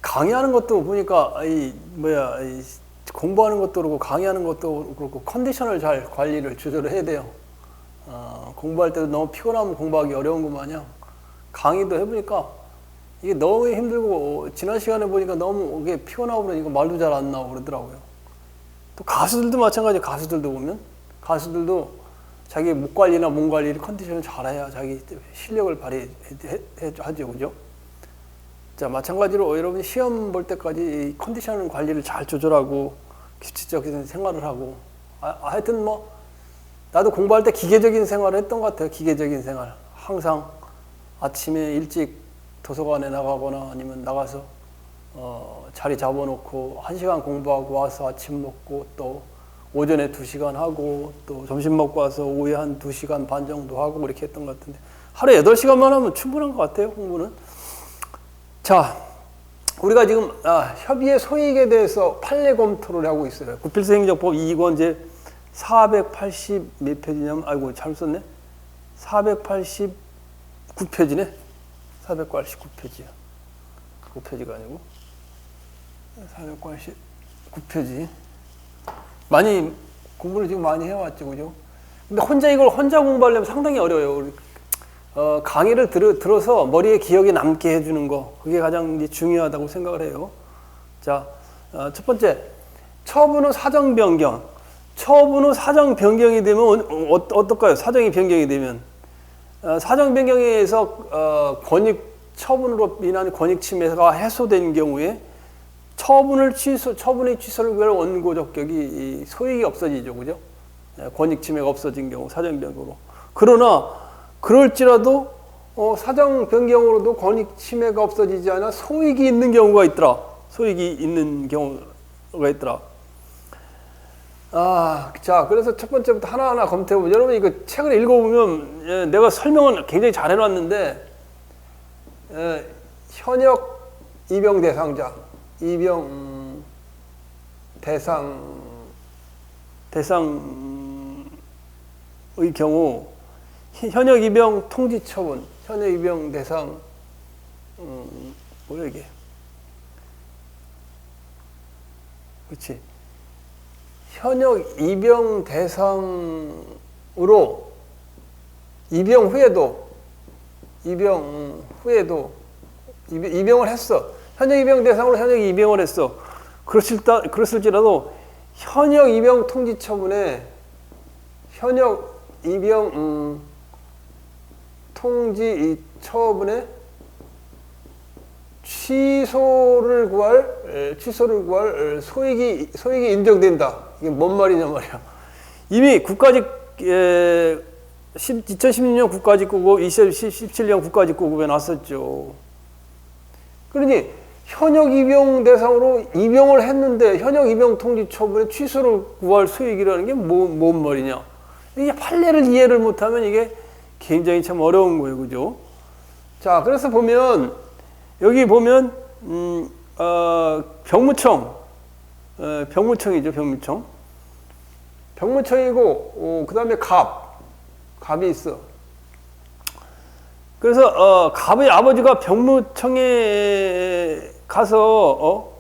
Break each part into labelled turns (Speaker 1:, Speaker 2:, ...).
Speaker 1: 강의하는 것도 보니까 공부하는 것도 그렇고 강의하는 것도 그렇고 컨디션을 잘 관리를 조절을 해야 돼요. 공부할 때도 너무 피곤하면 공부하기 어려운 것 마냥 강의도 해보니까 이게 너무 힘들고 지난 시간에 보니까 너무 이게 피곤하고 그러니까 말도 잘 안 나오고 그러더라고요. 또 가수들도 마찬가지예요. 가수들도 보면 가수들도 자기 목 관리나 몸 관리를 컨디션을 잘해야 자기 실력을 발휘하죠, 그죠? 자, 마찬가지로 여러분이 시험 볼 때까지 컨디션 관리를 잘 조절하고 규칙적인 생활을 하고 하여튼 뭐 나도 공부할 때 기계적인 생활을 했던 것 같아요. 기계적인 생활. 항상 아침에 일찍 도서관에 나가거나 아니면 나가서 자리 잡아놓고 1시간 공부하고 와서 아침 먹고 또 오전에 2시간 하고 또 점심 먹고 와서 오후에 한 2시간 반 정도 하고 이렇게 했던 것 같은데 하루에 8시간만 하면 충분한 것 같아요, 공부는. 자, 우리가 지금 협의의 소익에 대해서 판례 검토를 하고 있어요. 구필수행정법 2권 제 480 몇 페이지냐면 아이고 잘못 썼네. 489페이지네. 489페이지야. 9페이지가 아니고 489페이지. 많이 공부를 지금 많이 해왔죠, 그죠? 근데 이걸 혼자 공부하려면 상당히 어려워요. 강의를 들어서 머리에 기억에 남게 해주는 거, 그게 가장 이제 중요하다고 생각을 해요. 자, 첫 번째, 처분 후 사정 변경. 처분 후 사정 변경이 되면 어떨까요? 사정이 변경이 되면 사정 변경에 의해서 권익 처분으로 인한 권익 침해가 해소된 경우에 처분의 취소를 위한 원고 적격이 소익이 없어지죠, 그죠? 권익 침해가 없어진 경우 사정 변경으로. 그러나 그럴지라도 사정 변경으로도 권익 침해가 없어지지 않아 소익이 있는 경우가 있더라. 소익이 있는 경우가 있더라. 자, 그래서 첫 번째부터 하나하나 검토해보죠. 여러분, 이거 책을 읽어보면, 내가 설명은 굉장히 잘 해놨는데, 현역 입영 대상자, 입영 대상의 경우, 현역 입영 통지 처분, 현역 입영 대상, 뭐야, 이게? 그렇지. 현역 입영 대상으로 입영 후에도 입영을 했어. 현역 입영 대상으로 현역 입영을 했어. 그랬을지라도 현역 입영 통지 처분에 현역 입영 통지 처분에 취소를 구할 소익이 인정된다. 이게 뭔 말이냐 말이야. 이미 국가직 2016년 국가직구급, 2017년 국가직구급에 났었죠. 그러니 현역 입영 대상으로 입영을 했는데 현역 입영 통지 처분에 취소를 구할 소익이라는 게 뭔 말이냐. 이게 판례를 이해를 못하면 이게 굉장히 참 어려운 거예요, 그죠? 자, 그래서 보면 여기 보면 병무청이죠, 병무청이고 그 다음에 갑이 있어. 그래서 갑의 아버지가 병무청에 가서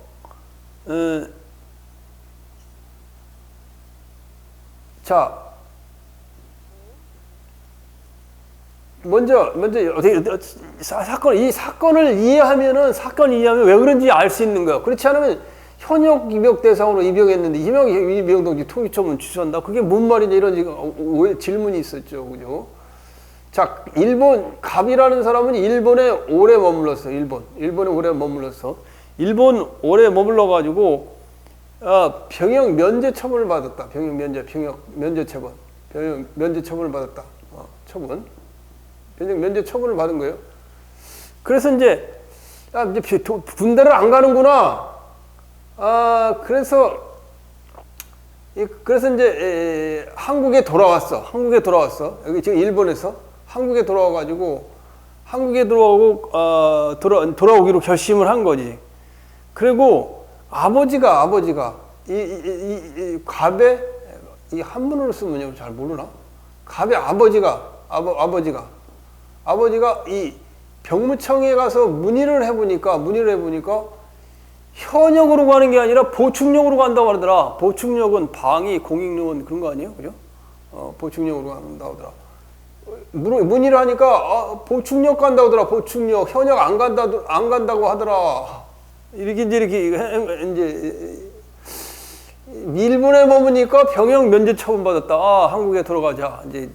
Speaker 1: 자, 먼저 어떻게 이 사건을 이해하면 왜 그런지 알 수 있는 거야. 그렇지 않으면 현역 입영 대상으로 입영했는데 현역 입영 통지 통지 처분 취소한다. 그게 뭔 말이냐 이런 질문이 있었죠, 그죠? 자, 갑이라는 사람은 일본에 오래 머물렀어. 일본에 오래 머물렀어. 일본 오래 머물러 가지고 병역 면제 처분을 받았다. 병역 면제 처분을 받았다. 처분. 병역 면제 처분을 받은 거예요. 그래서 이제 군대를 안 가는구나. 그래서 이제 한국에 돌아왔어. 여기 지금 일본에서 한국에 돌아와가지고 돌아오기로 결심을 한 거지. 그리고 아버지가 이 갑의 이 한문으로 쓰면 잘 모르나? 갑의 아버지가 이 병무청에 가서 문의를 해보니까 현역으로 가는 게 아니라 보충역으로 간다고 하더라. 보충역은 방위, 공익요원 그런 거 아니에요? 그죠? 보충역으로 간다고 하더라. 문의를 하니까 보충역 간다고 하더라. 보충역. 현역 안 간다고 하더라. 이렇게 이제 일본에 머무니까 병역 면제 처분 받았다. 한국에 돌아가자. 이제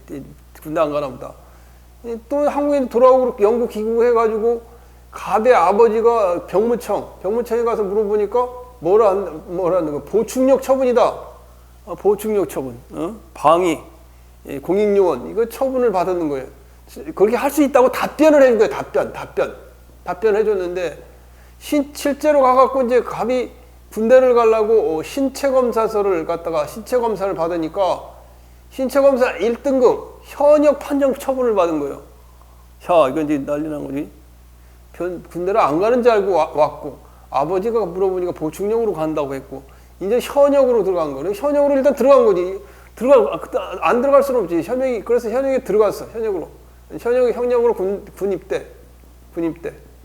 Speaker 1: 군대 안 가나 보다. 또 한국에 돌아오고 영국 귀국해가지고 갑의 아버지가 병무청에 가서 물어보니까 뭐라는 거 보충역 처분이다. 보충역 처분. 방위, 공익요원 이거 처분을 받았는 거예요. 그렇게 할 수 있다고 답변을 해준 거예요. 답변 해줬는데 실제로 가갖고 이제 갑이 군대를 가려고 신체 검사서를 갖다가 신체 검사를 받으니까 신체 검사 1등급 현역 판정 처분을 받은 거예요. 야, 이건 이제 난리 난 거지. 군대를 안 가는 줄 알고 왔고 아버지가 물어보니까 보충역으로 간다고 했고 이제 현역으로 들어간 거예요. 현역으로 일단 들어간 거지. 안 들어갈 수는 없지. 그래서 현역에 들어갔어. 현역으로 군입대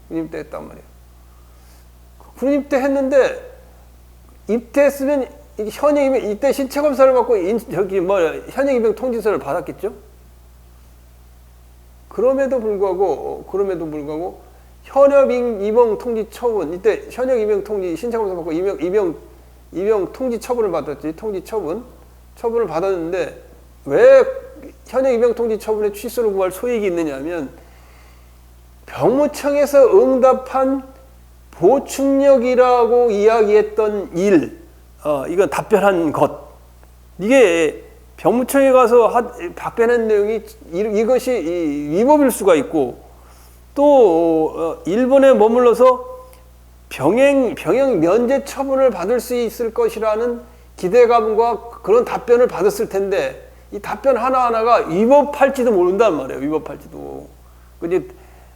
Speaker 1: 했단 말이에요. 군입대 했는데 입대했으면 현역이면 이때 신체 검사를 받고 현역 입영 통지서를 받았겠죠. 그럼에도 불구하고 현역 입영 통지 처분 이때 현역 입영 통지 신체 검사 받고 입영 통지 처분을 받았지. 처분을 받았는데 왜 현역 입영 통지 처분에 취소를 구할 소익이 있느냐면 병무청에서 응답한 보충역이라고 이야기했던 이건 답변한 것. 이게 병무청에 가서 답변한 내용이 이것이 위법일 수가 있고 또 일본에 머물러서 병역 면제 처분을 받을 수 있을 것이라는 기대감과 그런 답변을 받았을 텐데 이 답변 하나하나가 위법할지도 모른단 말이에요. 위법할지도. 근데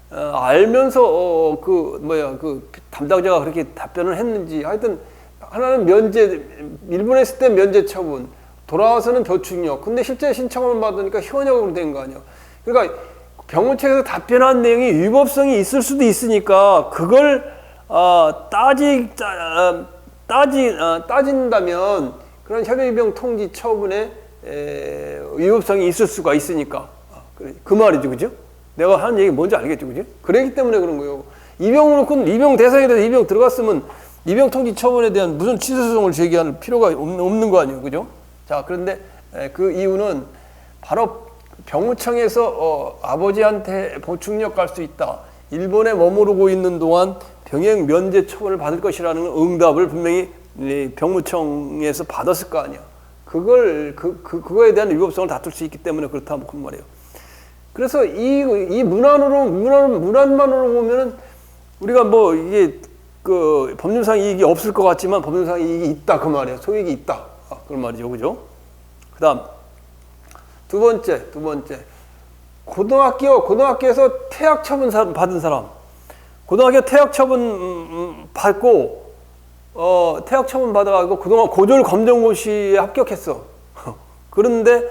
Speaker 1: 알면서 그 담당자가 그렇게 답변을 했는지 하여튼 하나는 일본에 있을 때 면제 처분, 돌아와서는 보충역. 근데 실제 신청을 받으니까 현역으로 된 거 아니야. 그러니까 병무청에서 답변한 내용이 위법성이 있을 수도 있으니까 그걸 따진다면 그런 현역입영 통지 처분에 위법성이 있을 수가 있으니까 그 말이죠, 그죠? 내가 하는 얘기 뭔지 알겠죠, 그죠? 그렇기 때문에 그런 거예요. 입영 대상에 대해서 입영 들어갔으면 입영 통지 처분에 대한 무슨 취소 소송을 제기할 필요가 없는 거 아니에요, 그죠? 자, 그런데 그 이유는 바로 병무청에서 아버지한테 보충역 갈 수 있다. 일본에 머무르고 있는 동안 병역 면제 처분을 받을 것이라는 응답을 분명히 병무청에서 받았을 거 아니야. 그거에 대한 위법성을 다툴 수 있기 때문에 그렇다고 그 말이에요. 그래서 이 문안만으로 보면은 우리가 뭐 이게 그 법률상 이익이 없을 것 같지만 법률상 이익이 있다 그 말이에요. 소익이 있다. 그런 말이죠, 그죠? 그다음 두 번째 고등학교에서 퇴학 처분 받은 사람. 고등학교 퇴학 처분 받고 퇴학 처분 받아가지고 그동안 고졸 검정고시에 합격했어. 그런데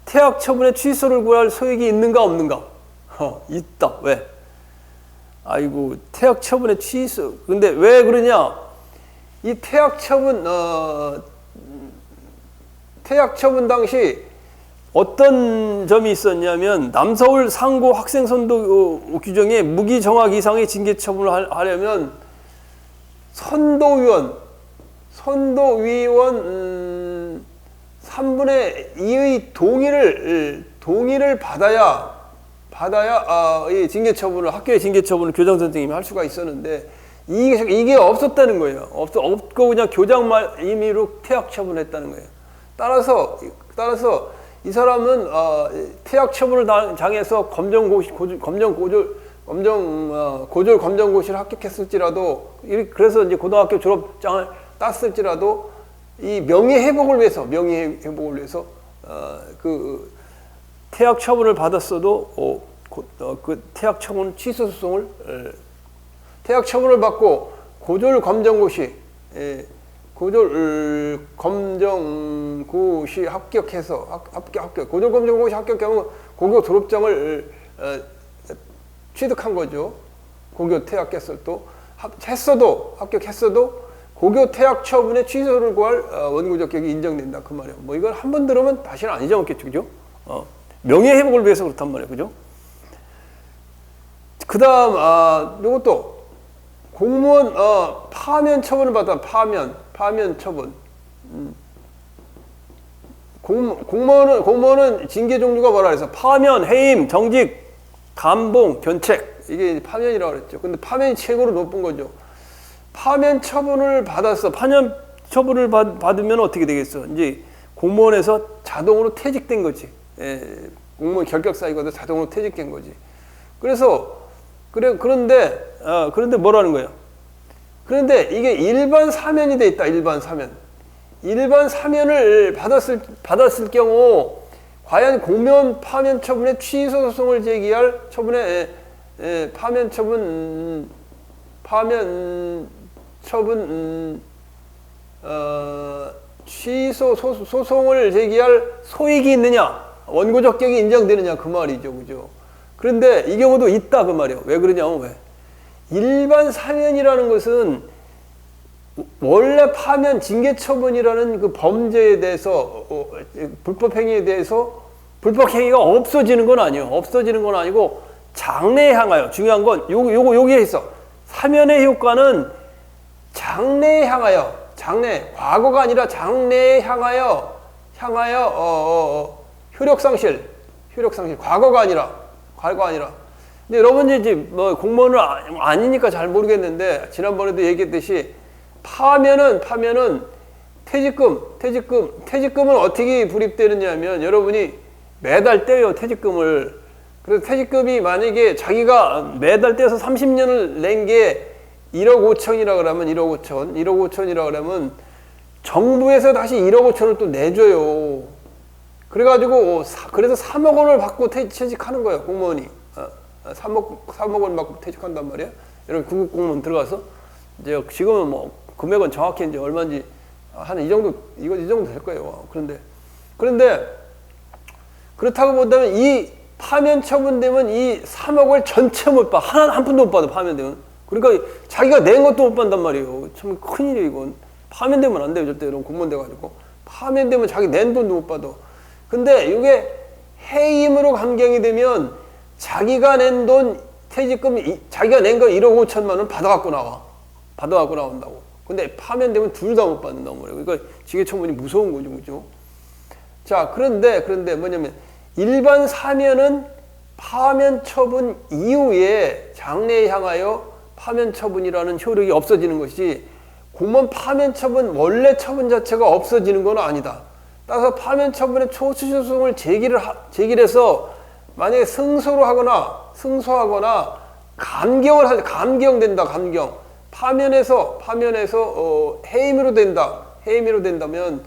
Speaker 1: 퇴학 처분에 취소를 구할 소익이 있는가 없는가? 있다. 왜? 아이고, 퇴학 처분에 취소. 근데 왜 그러냐? 이 퇴학 처분 당시 어떤 점이 있었냐면 남서울 상고 학생 선도 규정에 무기정학 이상의 징계 처분을 하려면 선도위원 3분의 2의 동의를 받아야 이 징계 처분을 학교의 징계 처분을 교장 선생님이 할 수가 있었는데 이게 없었다는 거예요. 없고 그냥 교장 임의로 퇴학 처분했다는 거예요. 따라서 이 사람은 퇴학 처분을 당해서 고졸 검정고시를 합격했을지라도 그래서 이제 고등학교 졸업장을 땄을지라도 이 명예회복을 위해서 그 퇴학 처분을 받았어도 그 퇴학 처분 취소 소송을 퇴학 처분을 받고 고졸 검정고시 합격해서 고졸 검정고시 합격하면 고교 졸업장을 취득한 거죠. 고교 퇴학 개설도 했어도 합격했어도 고교 퇴학 처분의 취소를 구할 원고 적격이 인정된다 그 말이에요. 뭐 이걸 한 번 들으면 다시는 안 잊어먹겠죠, 그죠? 명예 회복을 위해서 그렇단 말이에요, 그죠? 그다음 이것도 공무원 파면 처분을 받아 파면 처분. 공무원은 징계 종류가 뭐라 그래서 파면, 해임, 정직, 감봉, 견책 이게 파면이라고 그랬죠. 근데 파면이 최고로 높은 거죠. 파면 처분을 받았어. 파면 처분을 받으면 어떻게 되겠어? 이제 공무원에서 자동으로 퇴직된 거지. 공무원 결격사유가 자동으로 퇴직된 거지. 그런데 뭐라는 거예요? 그런데 이게 일반 사면이 돼 있다. 일반 사면을 받았을 경우 과연 공무원 파면 처분의 취소 소송을 제기할 파면 처분 취소 소송을 제기할 소익이 있느냐, 원고 적격이 인정되느냐 그 말이죠, 그죠? 그런데 이 경우도 있다 그 말이에요. 왜 그러냐면 왜? 일반 사면이라는 것은 원래 파면 징계 처분이라는 그 범죄에 대해서 불법 행위에 대해서 불법 행위가 없어지는 건 아니에요. 없어지는 건 아니고 장래에 향하여 중요한 건 여기에 있어. 사면의 효과는 장래에 향하여 과거가 아니라 장래에 향하여 효력 상실 과거 아니라. 근데 여러분이 이제 뭐 공무원은 아니니까 잘 모르겠는데 지난번에도 얘기했듯이 파면은 퇴직금은 어떻게 불입되느냐면 여러분이 매달 떼요 퇴직금을. 그래서 퇴직금이 만약에 자기가 매달 떼서 30년을 낸 게 1억 5천이라 그러면 1억 5천이라 그러면 정부에서 다시 1억 5천을 또 내줘요. 그래가지고 그래서 3억 원을 받고 퇴직하는 거예요 공무원이. 3억 원 받고 퇴직한단 말이에요. 여러분 구급 공무원 들어가서 이제 지금은 뭐 금액은 정확히 이제 얼마인지 한 이 정도 될 거예요. 그런데 그렇다고 본다면 이 파면 처분되면 이 3억을 전체 못 받아. 한 푼도 못 받아 파면되면. 그러니까 자기가 낸 것도 못 받단 말이에요. 참 큰일이에요 이건. 파면되면 안 돼요 절대. 이런 공무원 돼가지고 파면되면 자기 낸 돈도 못 받아. 근데 이게 해임으로 감경이 되면 자기가 낸 돈 퇴직금 자기가 낸 거 1억 5천만 원 받아갖고 나온다고. 근데 파면되면 둘 다 못 받는다고 말이에요. 그러니까 징계처분이 무서운 거죠, 그죠? 자, 그런데 뭐냐면 일반 사면은 파면 처분 이후에 장래에 향하여 파면 처분이라는 효력이 없어지는 것이 공무원 파면 처분 원래 처분 자체가 없어지는 건 아니다. 따라서 파면 처분의 초추 소송을 제기해서 만약에 승소하거나 감경된다. 파면에서 해임으로 된다면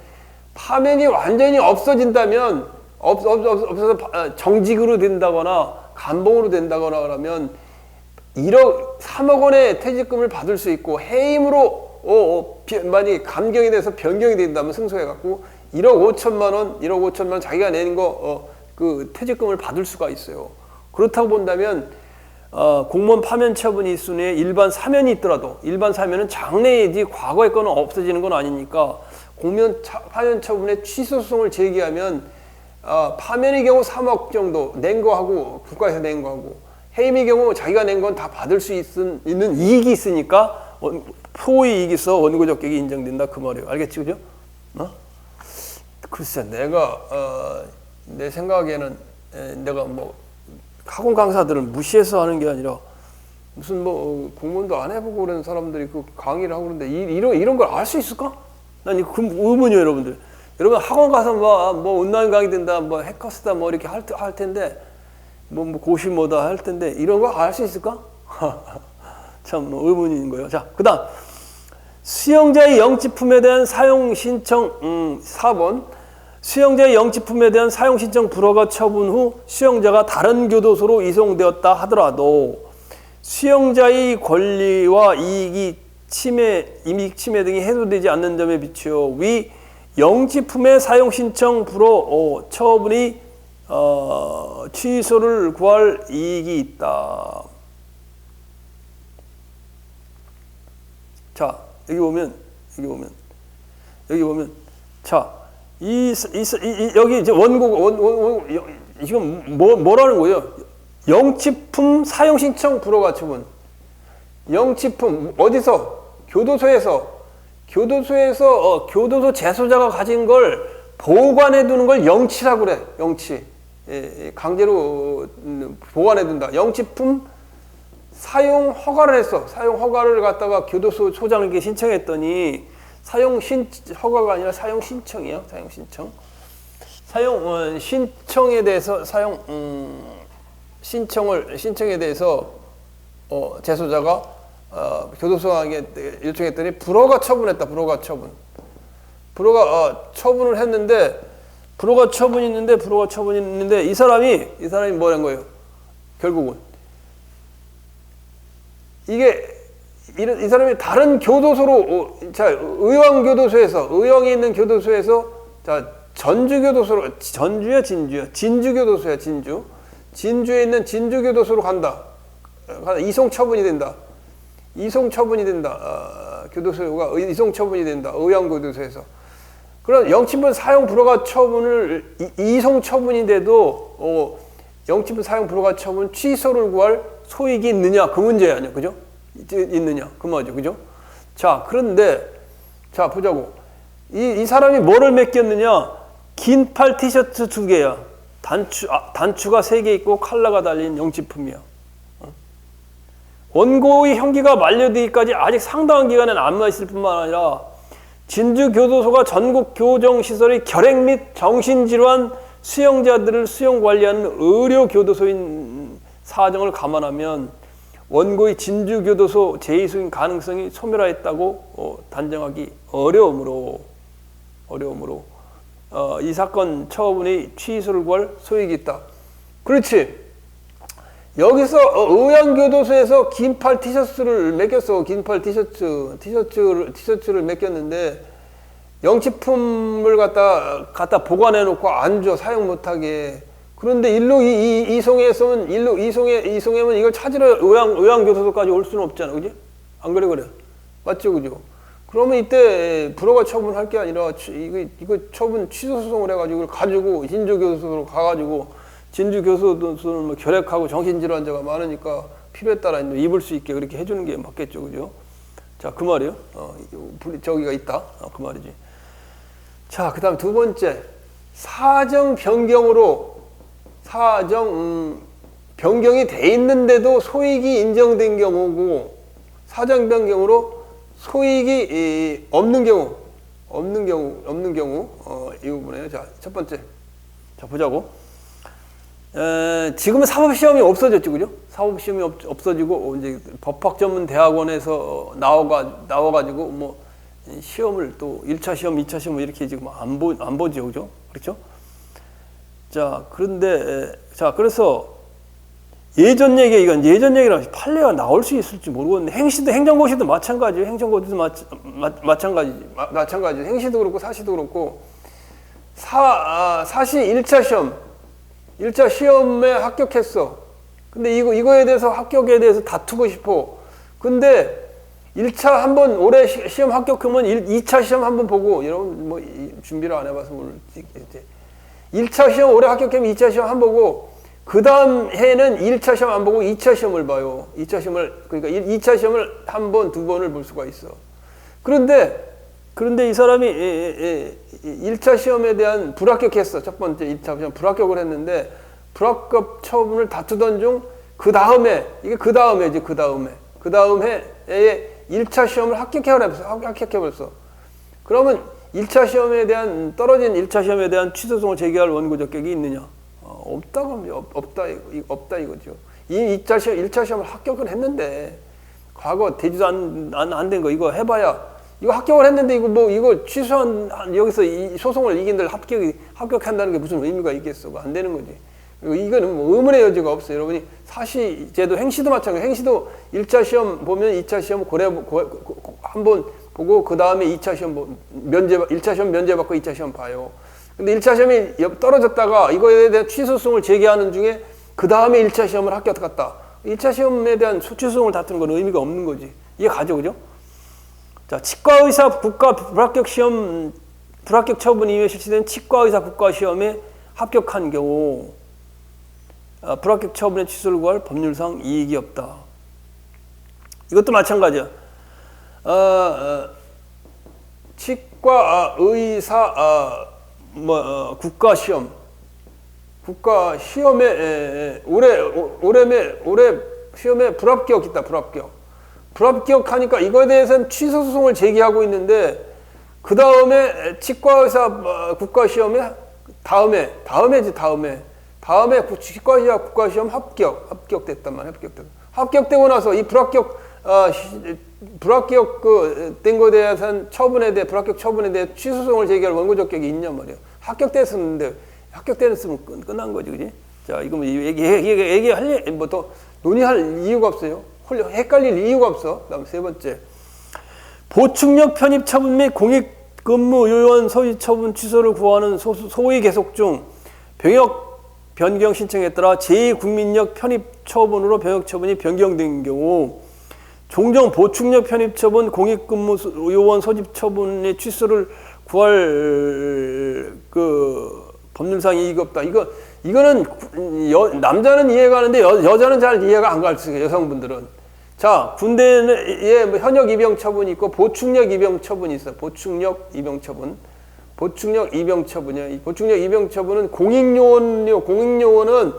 Speaker 1: 파면이 완전히 없어진다면 없어서 정직으로 된다거나 감봉으로 된다거나 그러면 3억 원의 퇴직금을 받을 수 있고 해임으로 만약에 감경이 돼서 변경이 된다면 승소해갖고 1억 5천만 원 자기가 낸 거 그 퇴직금을 받을 수가 있어요. 그렇다고 본다면 공무원 파면 처분이 있으니 일반 사면이 있더라도 일반 사면은 장래이지 과거의 거는 없어지는 건 아니니까 공무원 파면 처분의 취소 소송을 제기하면 파면의 경우 3억 정도 낸 거하고 국가에서 낸 거하고 해임의 경우 자기가 낸 건 다 받을 수 있는 이익이 있으니까 소의 이익이 있어 원고 적격이 인정된다 그 말이에요. 알겠지, 그죠? 글쎄, 내 생각에는 내가 뭐 학원 강사들은 무시해서 하는 게 아니라 무슨 뭐 공무원도 안 해보고 그런 사람들이 그 강의를 하고 그러는데 이런 걸 알 수 있을까? 난 그 의문이에요, 여러분들. 여러분 학원 가서 뭐 온라인 강의 된다, 뭐 해커스다, 뭐 이렇게 할 텐데 뭐 고시 뭐다 할 텐데 이런 거 알 수 있을까? 참 의문인 거예요. 자, 그다음 수용자의 영치품에 대한 사용 신청 4번. 수용자의 영치품에 대한 사용 신청 불허가 처분 후 수용자가 다른 교도소로 이송되었다 하더라도 수용자의 권리와 이익 침해 등이 해소되지 않는 점에 비추어 위 영치품의 사용 신청 처분이 취소를 구할 이익이 있다. 자, 여기 보면, 자, 여기 이제 지금 뭐라는 거예요? 영치품 사용 신청 불허가 처분. 영치품, 어디서? 교도소에서 교도소 재소자가 가진 걸 보관해 두는 걸 영치라고 그래. 영치. 강제로 보관해 둔다. 영치품 사용 허가를 했어. 사용 허가를 갖다가 교도소 소장에게 신청했더니 허가가 아니라 사용 신청이에요. 사용 신청. 신청에 대해서 신청에 대해서 재소자가 교도소장에게 요청했더니 불허가 처분했다. 불허가 처분. 처분을 했는데 불허가 처분이 있는데 이 사람이 뭐란 거예요? 결국은 이 사람이 다른 교도소로 의왕이 있는 교도소에서 전주교도소로 진주교도소야. 진주에 있는 진주교도소로 간다. 이송 처분이 된다. 교도소가 이송 처분이 된다. 의왕교도소에서. 그럼 영치품 사용 불허가 처분을 이송 처분인데도 영치품 사용 불허가 처분 취소를 구할 소익이 있느냐 그 문제 아니야, 그죠? 있느냐 그 말이죠, 그죠? 자, 그런데 자 보자고. 이 사람이 뭐를 맡겼느냐? 긴팔 티셔츠 2개야. 단추가 3개 있고 칼라가 달린 영치품이야. 원고의 형기가 만료되기까지 아직 상당한 기간은 남아있을 뿐만 아니라 진주교도소가 전국 교정시설의 결핵 및 정신질환 수용자들을 수용관리하는 의료교도소인 사정을 감안하면 원고의 진주교도소 재이수인 가능성이 소멸하였다고 단정하기 어려우므로 이 사건 처분의 취소를 구할 소익이 있다. 그렇지. 여기서 의왕교도소에서 긴팔 티셔츠를 맡겼어. 긴팔 티셔츠를 맡겼는데 영치품을 갖다 보관해 놓고 안 줘. 사용 못하게. 그런데 일로 이송해면 이걸 찾으러 의왕교도소까지 올 수는 없잖아. 그지? 안 그래? 맞죠? 그죠? 그러면 이때 불허가 처분할 게 아니라 이거 처분 취소 소송을 해가지고 이걸 가지고 진주교도소로 가가지고 진주교도소는 뭐 결핵하고 정신질환자가 많으니까 필요에 따라 입을 수 있게 그렇게 해주는 게 맞겠죠, 그죠? 자, 그 말이요. 저기가 있다. 그 말이지. 자, 그다음 두 번째 사정 변경이 돼 있는데도 소익이 인정된 경우고 사정 변경으로 소익이 없는 경우 이 부분이에요. 자, 첫 번째. 자, 보자고. 지금은 사법시험이 없어졌죠, 그죠? 사법시험이 없어지고, 이제 법학전문대학원에서 나와가지고, 뭐, 시험을 또 1차 시험, 2차 시험 이렇게 지금 안 보죠, 그죠? 그렇죠? 자, 그래서 예전 얘기랑 판례가 나올 수 있을지 모르겠는데, 행정고시도 마찬가지예요. 행정고시도 마찬가지. 행시도 그렇고, 사시도 그렇고, 사시 1차 시험에 합격했어. 근데 이거에 대해서 합격에 대해서 다투고 싶어. 근데 1차 한번 올해 시험 합격하면 2차 시험 한번 보고, 여러분 뭐 준비를 안 해봐서 모르겠지. 1차 시험 올해 합격하면 2차 시험 한 번 보고, 그 다음 해는 1차 시험 안 보고 2차 시험을 봐요. 2차 시험을 한 번, 두 번을 볼 수가 있어. 그런데 이 사람이 1차 시험에 대한 불합격했어. 첫 번째 1차 시험 불합격을 했는데 불합격 처분을 다투던 중 그 다음에 그 다음에 1차 시험을 합격해버렸어. 그러면 1차 시험에 대한 떨어진 1차 시험에 대한 취소송을 제기할 원고 적격이 있느냐? 없다 이거죠. 이 1차 시험을 합격을 했는데 과거 되지도 안 된 거 이거 해봐야 이거 합격을 했는데 이거 취소한 여기서 이 소송을 이긴들 합격한다는 게 무슨 의미가 있겠어? 안 되는 거지. 그리고 이거는 뭐 의문의 여지가 없어요. 여러분이 사시제도 행시도 마찬가지. 행시도 1차 시험 보면 2차 시험 한번 보고 그 다음에 2차 시험 1차 시험 면제받고 2차 시험 봐요. 근데 1차 시험이 떨어졌다가 이거에 대한 취소송을 제기하는 중에 그 다음에 1차 시험을 합격했다. 1차 시험에 대한 취소송을 다투는 건 의미가 없는 거지. 이해 가죠, 그죠? 자, 치과의사 국가 불합격 시험, 불합격 처분 이후에 실시된 치과의사 국가시험에 합격한 경우 불합격 처분의 취소를 구할 법률상 이익이 없다. 이것도 마찬가지야. 치과 의사 국가 시험에 올해 시험에 불합격 있다. 불합격하니까 이거에 대해서는 취소 소송을 제기하고 있는데 그 다음에 치과 의사 국가 시험에 다음에 치과 의사 국가 시험 합격됐단 말이야. 합격되고 나서 이 불합격 된 거에 대한 처분에 대해 불합격 처분에 대해 취소 소송을 제기할 원고 적격이 있냔 말이야. 합격됐었는데 합격됐으면 끝난 거지, 그지? 자, 이거 뭐 얘기할 뭐 더 논의할 이유가 없어요. 헷갈릴 이유가 없어. 그다음 세 번째, 보충력 편입 처분 및 공익근무 요원 소위 처분 취소를 구하는 소위 계속 중 병역 변경 신청에 따라 제2국민력 편입 처분으로 병역 처분이 변경된 경우 종종 보충력 편입 처분, 공익근무 요원 소집 처분의 취소를 구할 법률상 이익이 없다. 이거는 남자는 이해가 가는데 여자는 잘 이해가 안 갈 수 있어요. 여성분들은. 자, 군대에 뭐 현역 입영 처분이 있고 보충력 입영 처분이 있어. 보충력 입영 처분이야. 이 보충력 입영 처분은 공익요원이요. 공익요원은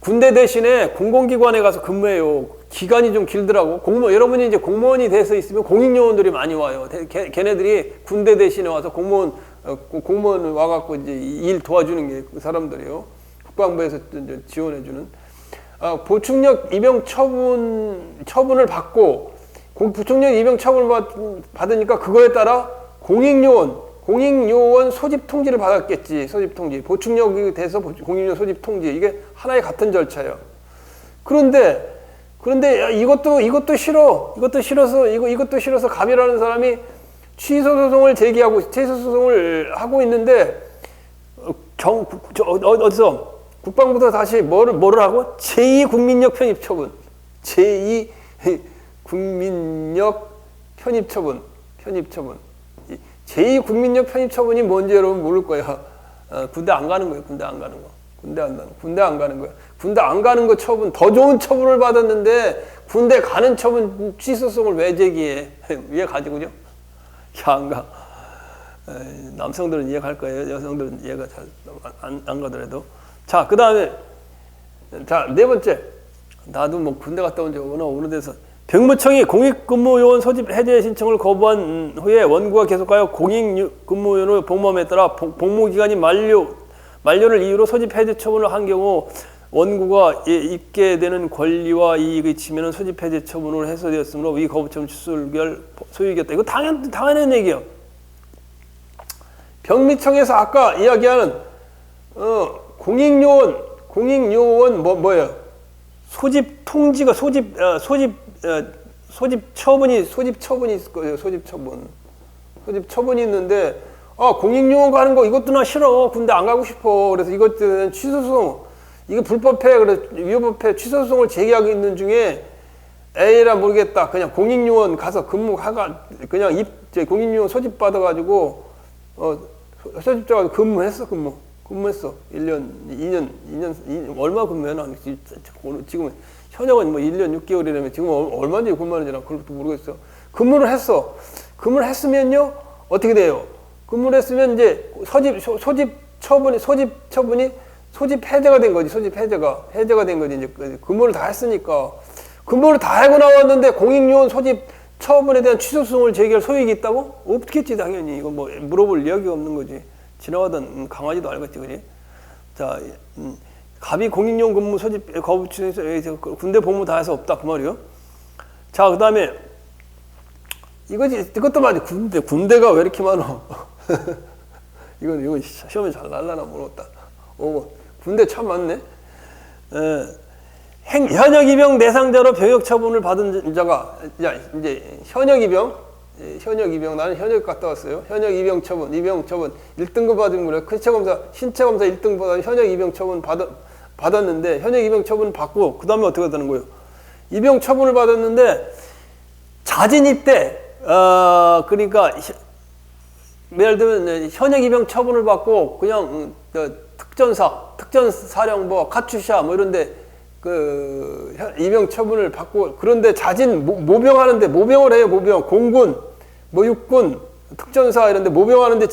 Speaker 1: 군대 대신에 공공기관에 가서 근무해요. 기간이 좀 길더라고. 여러분이 이제 공무원이 돼서 있으면 공익요원들이 많이 와요. 걔네들이 군대 대신에 와서 공무원 와갖고 이제 일 도와주는 게 그 사람들이에요. 국방부에서 이제 지원해주는. 보충력 입영 처분을 받고, 보충력 입영 처분을 받으니까 그거에 따라 공익요원 소집 통지를 받았겠지. 소집 통지. 보충력이 돼서 공익요원 소집 통지. 이게 하나의 같은 절차예요. 그런데 이것도 싫어서 갑이라는 사람이 취소 소송을 하고 있는데 어디서 국방부도 다시 뭐를 하고 제2국민력 편입 처분. 제2국민력 편입 처분. 제2국민력 편입 처분이 뭔지 여러분 모를 거야. 군대 안 가는 거예요. 군대 안 가는 거야. 군대 안 가는 거 처분, 더 좋은 처분을 받았는데 군대 가는 처분 취소송을 왜 제기해? 이해 가지고요? 안 가. 남성들은 이해할 거예요. 여성들은 이해가 잘 안 가더라도. 자, 그 다음에, 자, 네 번째. 나도 뭐 군대 갔다 온 지 오래돼서. 병무청이 공익근무요원 소집 해제 신청을 거부한 후에 원고가 계속하여 공익근무요원의 복무함에 따라 복무기간이 만료를 이유로 소집 해제 처분을 한 경우 원고가 입게 되는 권리와 이익의 침해는 소집 해제 처분으로 해소되었으므로 위 거부 처분 취소결 소유이겼다. 이거 당연한 얘기예요. 병미청에서 아까 이야기하는 공익요원 뭐예요? 소집 통지가 소집 처분이 있을 거예요. 소집 처분이 있는데 공익요원 가는 거 이것도 나 싫어. 군대 안 가고 싶어. 그래서 이것들은 취소소송 이거 불법해. 그래 위법해. 취소소송을 제기하고 있는 중에 에이라 모르겠다. 그냥 공익요원 가서 근무하가 그냥 공익요원 소집 받아가지고 소집자 가서 근무했어. 1년, 2년 얼마 근무해? 난 지금 현역은 뭐 1년 6개월이라면 지금 얼마인지 근무하는지 난 그것도 모르겠어. 근무를 했으면요 어떻게 돼요? 근무를 했으면 이제 소집 처분이 소집 해제가 된 거지. 해제가 된 거지. 이제 근무를 다 했으니까 근무를 다 하고 나왔는데 공익요원 소집 처분에 대한 취소소송을 제기할 소익이 있다고? 없겠지 당연히. 이거 뭐 물어볼 이야기가 없는 거지. 지나가던 강아지도 알겠지, 그지? 자, 갑이 공익요원 근무 소집 거부 취소해서 군대 복무 다 해서 없다 그 말이요. 자, 그 다음에 이것도 말이야. 군대가 왜 이렇게 많어? 이건 시험에 잘 날라나 모르겠다. 군대 참 많네. 현역 입영 대상자로 병역 처분을 받은 자가 이제 현역 입영 나는 현역 갔다 왔어요. 현역 입영 처분 1등급 받은 거래. 신체 검사 1등 받은 현역 입영 처분 받았는데 현역 입영 처분 받고 그 다음에 어떻게 되는 거예요? 입영 처분을 받았는데 자진 입대 그러니까 예를 들면 현역 입영 처분을 받고 그냥 특전사령부, 카투샤 뭐 이런데 그 입영 처분을 받고 그런데 자진 모병하는데 모병을 해요. 모병, 공군, 뭐 육군, 특전사 이런데 모병하는데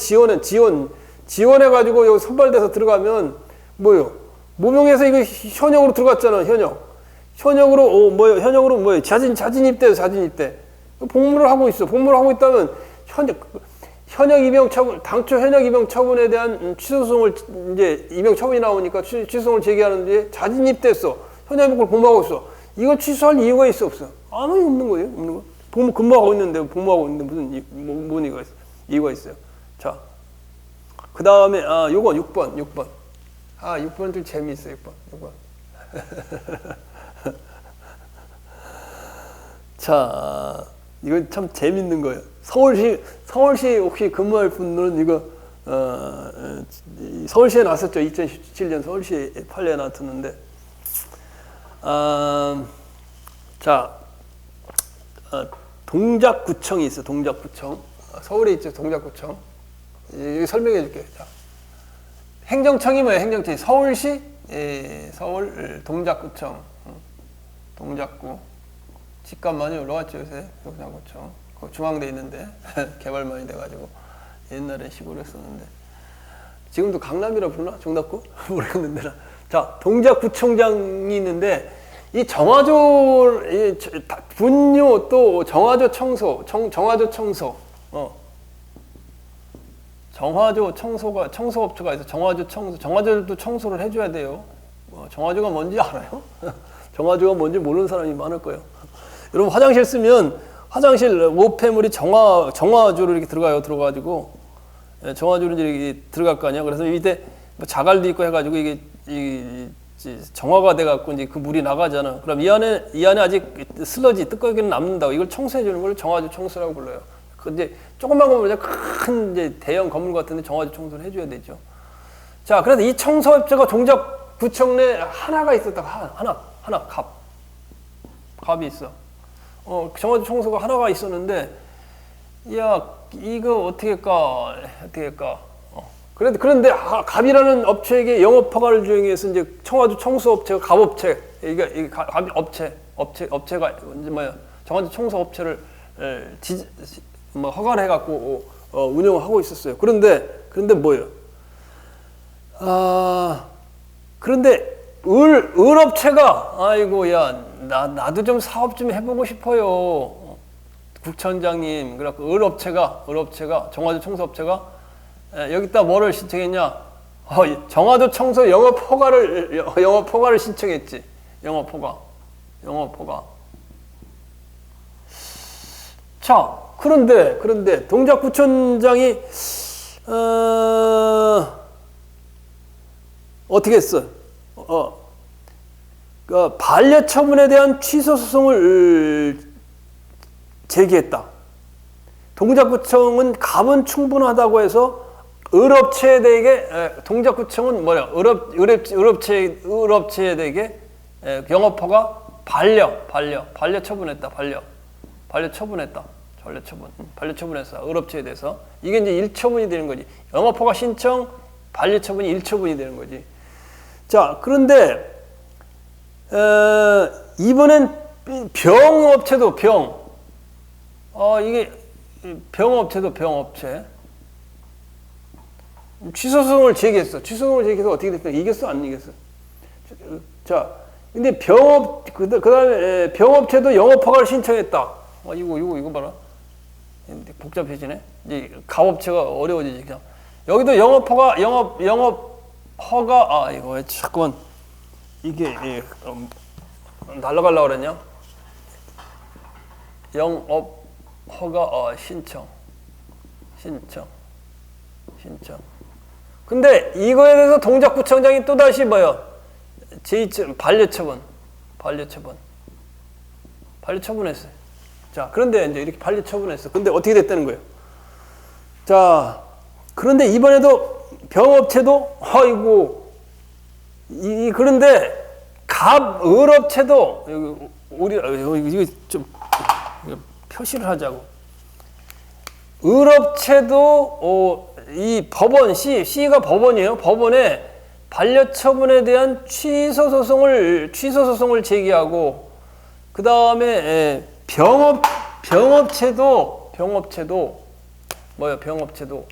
Speaker 1: 지원해가지고 여기 선발돼서 들어가면 뭐요? 모병에서 이거 현역으로 들어갔잖아. 현역으로 뭐요? 자진 입대요. 자진 입대. 복무를 하고 있어. 복무를 하고 있다면 현역 입영 처분, 당초 현역 입영 처분에 대한 취소송을 이제 입영 처분이 나오니까 취소송을 제기하는데 자진 입대했어. 현역 입영을 복무하고 있어. 이걸 취소할 이유가 있어 없어? 아무 이유 없는 거예요. 없는 거. 복무하고 있는데 무슨 뭔 이유가 있어요. 자, 그 다음에 요거 6번. 6번 좀 재미있어. 6번. 자, 이건 참 재밌는 거예요. 서울시 혹시 근무할 분들은 이거 서울시에 나왔었죠. 2017년 서울시에 판례에 나왔었는데, 자, 동작구청이 있어. 동작구청. 서울에 있죠. 동작구청. 여기 설명해 줄게요. 자, 행정청이 뭐예요? 행정청이 서울시, 서울 동작구청, 동작구. 집값 많이 올라왔죠 요새. 동작구청. 중앙대 있는데 개발 많이 돼가지고 옛날에 시골에 썼는데 지금도 강남이라 부르나? 정답구? 모르겠는데. 자, 동작구청장이 있는데 이 정화조 분뇨 또 정화조 청소, 정화조 청소업체가 있어. 정화조도 청소를 해줘야 돼요. 정화조가 뭔지 알아요? 정화조가 뭔지 모르는 사람이 많을 거예요. 여러분 화장실 쓰면 화장실 오폐물이 정화조로 이렇게 들어가가지고 정화조로 이렇게 들어갈 거 아니야. 그래서 밑에 뭐 자갈도 있고 해가지고 이게 정화가 돼갖고 이제 그 물이 나가잖아. 그럼 이 안에 아직 슬러지 뜨거기는 남는다고 이걸 청소해 주는 걸 정화조 청소라고 불러요. 근데 조그만 건물 큰 이제 대형 건물 같은데 정화조 청소를 해줘야 되죠. 자, 그래서 이 청소업체가 동작구청 내 하나가 있었다가 갑이 있어. 정화조 청소가 하나가 있었는데, 야, 이거 어떻게 할까? 그런데 갑이라는 업체에게 영업허가를 주행해서 이제 정화조 청소업체가 갑업체, 이게 업체가 이제 뭐야? 정화조 청소업체를 허가를 해갖고 운영을 하고 있었어요. 그런데 뭐예요? 그런데 을업체가 아이고 야 나도 좀 사업 좀 해보고 싶어요. 국천장님. 그래갖고 을업체가 정화조 청소업체가 여기다 뭐를 신청했냐? 정화조 청소 영업허가를 신청했지. 영업허가. 자, 그런데 동작구청장이 어떻게 했어? 그 반려처분에 대한 취소 소송을 제기했다. 동작구청은 갑은 충분하다고 해서 을업체에 대해 동작구청은 뭐야? 을업체에 대해 영업허가 반려처분했다. 반려처분했어. 을업체에 대해서. 이게 이제 1처분이 되는 거지. 영업허가 신청, 반려처분이 1처분이 되는 거지. 자, 그런데 이번엔 병업체도 이게 병업체 취소소송을 제기했어. 취소소송을 제기해서 어떻게 됐어? 이겼어? 안 이겼어? 자, 근데 그다음에 병업체도 영업허가를 신청했다. 이거 봐라. 복잡해지네. 이제 갑업체가 어려워지지. 그냥 여기도 영업허가 이거 왜 자꾸만 이게 날라가려고 그랬냐? 영업허가 신청. 근데 이거에 대해서 동작구청장이 또다시 뭐야? 반려처분했어요. 자, 그런데 이제 이렇게 반려처분했어. 근데 어떻게 됐다는 거예요? 자, 그런데 이번에도 병업체도 그런데 을업체도 이거 좀 표시를 하자고. 의롭체도 이 법원 C가 법원이에요. 법원에 반려처분에 대한 취소 소송을 제기하고 그 다음에 병업체도 뭐예요? 병업체도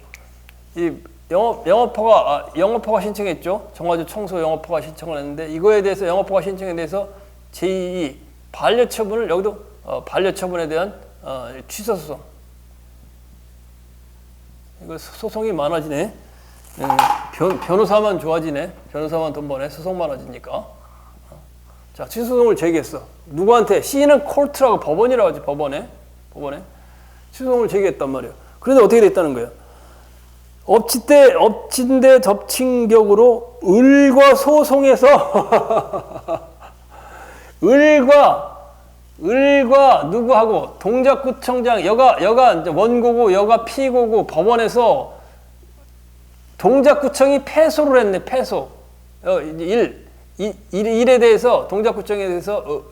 Speaker 1: 이 영업허가 신청했죠. 정화조 청소 영업허가 신청을 했는데 이거에 대해서 영업허가 신청에 대해서 제2 반려처분을 여기도 반려처분에 대한 취소 소송. 이거 소송이 많아지네. 변호사만 좋아지네. 변호사만 돈 버네. 소송 많아지니까. 자, 취소 소송을 제기했어. 누구한테? C는 콜트라고 법원이라고 하지. 법원에 취소 소송을 제기했단 말이에요. 그런데 어떻게 됐다는 거예요? 엎친데 덮친격으로 을과 소송에서 을과 누구하고 동작구청장 여가 이제 원고고 여가 피고고 법원에서 동작구청이 패소를 했네. 패소. 일에 대해서 동작구청에 대해서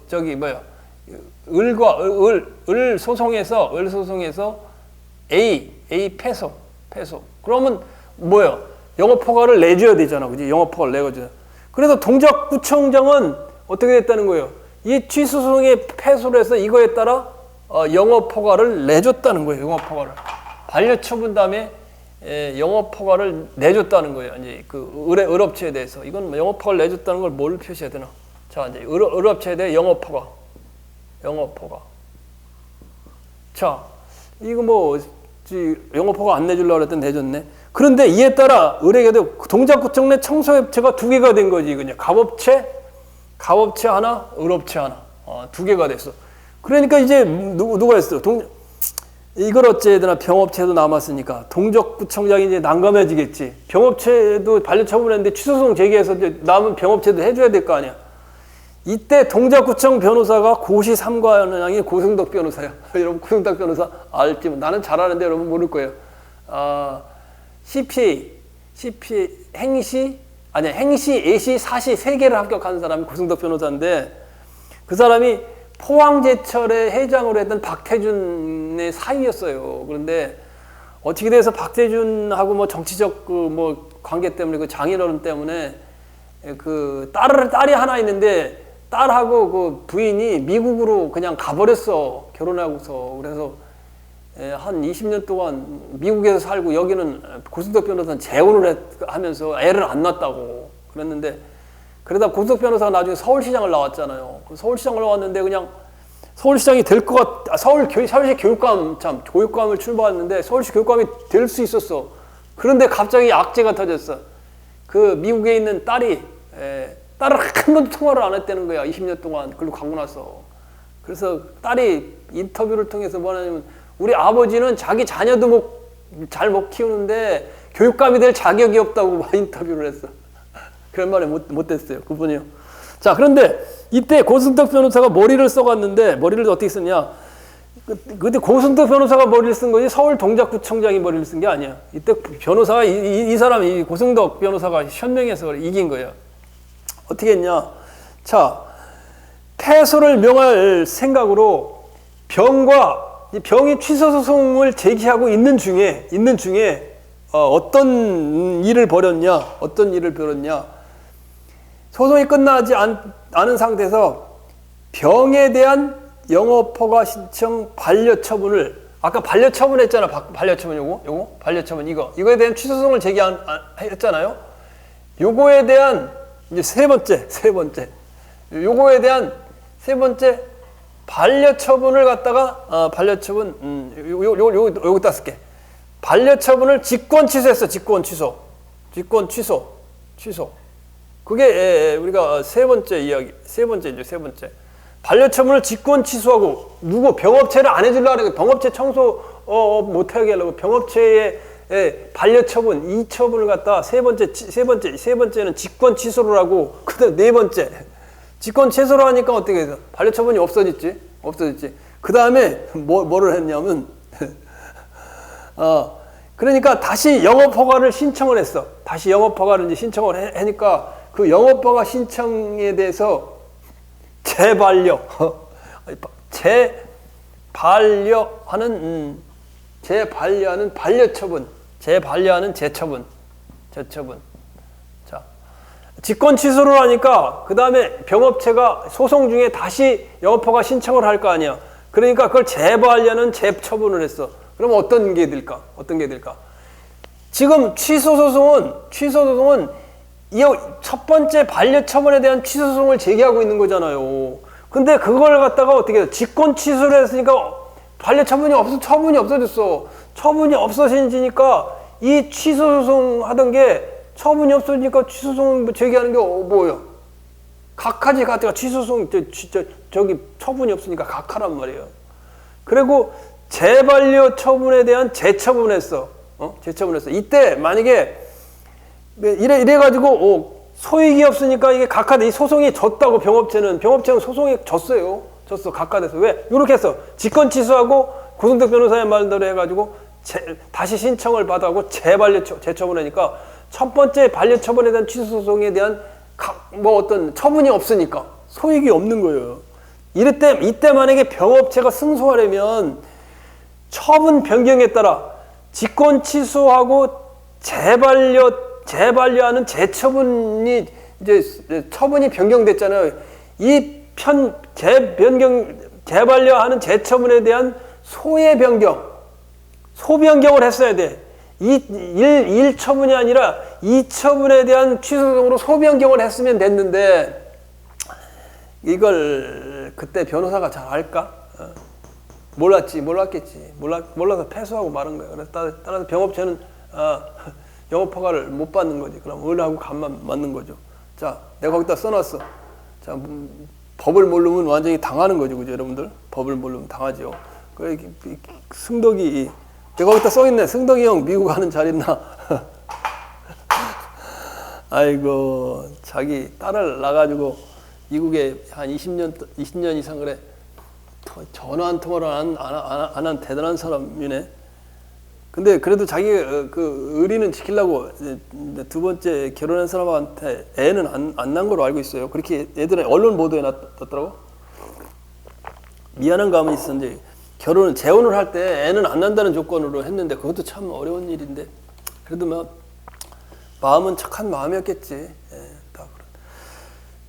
Speaker 1: 을 소송에서 A 패소. 그러면 뭐예요? 영업허가를 내줘야 되잖아. 그지? 영업허가를 내줘야. 그래서 동작구청장은 어떻게 됐다는 거예요? 이 취소 소송에 패소를 해서 이거에 따라 영업허가를 내줬다는 거예요. 영업허가를. 반려처분 다음에 영업허가를 내줬다는 거예요. 이제 그 을업체에 대해서. 이건 영업허가를 내줬다는 걸 뭘 표시해야 되나? 자, 이제 을업체에 대해 영업허가. 자, 이거 영업허가 안 내주려고 그랬더니 내줬네. 그런데 이에 따라 을에게도 동작구청 내 청소업체가 2개가 된 거지. 그냥 갑업체 하나, 을업체 하나. 2개가 됐어. 그러니까 이제 누가 했어? 이걸 어째 해야 되나? 병업체도 남았으니까 동작구청장이 이제 난감해지겠지. 병업체도 반려처분했는데 취소소송 제기해서 남은 병업체도 해줘야 될 거 아니야. 이때 동작구청 변호사가 고시 3관왕이 고승덕 변호사야. 여러분 고승덕 변호사 알지? 나는 잘 아는데 여러분 모를 거예요. CPA 행시, 예시, 사시 3개를 합격한 사람이 고승덕 변호사인데 그 사람이 포항제철의 회장으로 했던 박태준의 사위였어요. 그런데 어떻게 돼서 박태준하고 정치적 관계 때문에 그 장인어른 때문에 딸이 하나 있는데 딸하고 그 부인이 미국으로 그냥 가버렸어. 결혼하고서. 그래서 한 20년 동안 미국에서 살고 여기는 고승덕 변호사는 재혼을 하면서 애를 안 낳았다고 그랬는데 그러다 고승덕 변호사가 나중에 서울시장을 나왔잖아요. 서울시장을 나왔는데 그냥 서울시장이 될 것 같, 서울시 교육감을 출마했는데 서울시 교육감이 될 수 있었어. 그런데 갑자기 악재가 터졌어. 그 미국에 있는 딸이 딸을 한 번도 통화를 안 했다는 거야. 20년 동안. 그걸로 가고 나서. 그래서 딸이 인터뷰를 통해서 뭐냐면 우리 아버지는 자기 자녀도 잘 못 키우는데 교육감이 될 자격이 없다고 인터뷰를 했어. 그런 말을 못 했어요. 그분이요. 자, 그런데 이때 고승덕 변호사가 머리를 써갔는데 머리를 어떻게 썼냐. 그때 고승덕 변호사가 머리를 쓴 거지 서울 동작구청장이 머리를 쓴 게 아니야. 이때 변호사가 이 사람이 고승덕 변호사가 현명해서 이긴 거예요. 어떻게 했냐. 자, 패소를 명할 생각으로 병이 취소 소송을 제기하고 있는 중에 어떤 일을 벌였냐. 소송이 끝나지 않은 상태에서 병에 대한 영업허가 신청 반려처분을 아까 반려처분 했잖아. 반려처분 요거 반려처분 이거에 대한 취소 소송을 제기했잖아요. 요거에 대한 이제 세 번째 요거에 대한 세 번째 반려처분을 갖다가 요거 쓸게. 반려처분을 직권 취소했어. 직권 취소. 그게 우리가 세 번째. 반려처분을 직권 취소하고 병업체를 안 해주려고 하는 거. 병업체 청소 못하게 하려고 병업체의 반려처분 이 처분을 갖다 세 번째는 직권 취소를 하고 그다음 네 번째 직권 취소를 하니까 어떻게 해서 반려처분이 없어졌지. 그 다음에 뭐를 했냐면 그러니까 다시 영업허가를 신청을 했어. 다시 영업허가를 이제 신청을 하니까 그 영업허가 신청에 대해서 재반려하는 재반려하는 반려처분, 재반려하는 재처분, 재처분. 자, 직권 취소를 하니까 그 다음에 병업체가 소송 중에 다시 영업허가 신청을 할 거 아니야. 그러니까 그걸 재반려하는 재처분을 했어. 그럼 어떤 게 될까? 어떤 게 될까? 지금 취소소송은 이 첫 번째 반려처분에 대한 취소소송을 제기하고 있는 거잖아요. 근데 그걸 갖다가 어떻게 해요? 직권 취소를 했으니까 반려처분이 처분이 없어졌어. 처분이 없어지니까 이 취소소송 하던 게 처분이 없어지니까 취소소송 제기하는 게 뭐예요? 각하지, 각하가 취소소송, 저기 처분이 없으니까 각하란 말이에요. 그리고 재반려 처분에 대한 재처분했어. 재처분했어. 이때 만약에 이래가지고 소익이 없으니까 이게 각하돼. 이 소송이 졌다고 병업체는 소송이 졌어요. 졌어. 각하돼서. 왜? 이렇게 했어. 직권 취소하고 고승덕 변호사의 말대로 해가지고 다시 신청을 받아고 재처분하니까 첫 번째 반려처분에 대한 취소소송에 대한 어떤 처분이 없으니까 소익이 없는 거예요. 이때 만약에 병업체가 승소하려면 처분 변경에 따라 직권 취소하고 재반려하는 재처분이 이제 처분이 변경됐잖아요. 재반려하는 재처분에 대한 소의 변경, 소변경을 했어야 돼. 일 처분이 아니라 이 처분에 대한 취소소송으로 소변경을 했으면 됐는데 이걸 그때 변호사가 잘 알까? 몰랐겠지. 몰라서 패소하고 마른 거야. 그래서 따라서 병업체는 영업허가를 못 받는 거지. 그럼 을하고 간만 맞는 거죠. 자, 내가 거기다 써놨어. 자, 법을 모르면 완전히 당하는 거죠, 그죠, 여러분들? 법을 모르면 당하죠. 그래, 승덕이 내가 거기다 써있네. 승덕이 형 미국 가는 잘 있나? 아이고, 자기 딸을 낳아가지고 미국에 한 20년 이상 그래. 전화 한 통화를 안 한 대단한 사람이네. 근데 그래도 자기 그 의리는 지키려고 두 번째 결혼한 사람한테 애는 안 난 걸로 알고 있어요. 그렇게 애들은 언론 보도에 놨더라고. 미안한 감은 있었는데 재혼을 할 때 애는 안 난다는 조건으로 했는데 그것도 참 어려운 일인데 그래도 마음은 착한 마음이었겠지. 다 그런.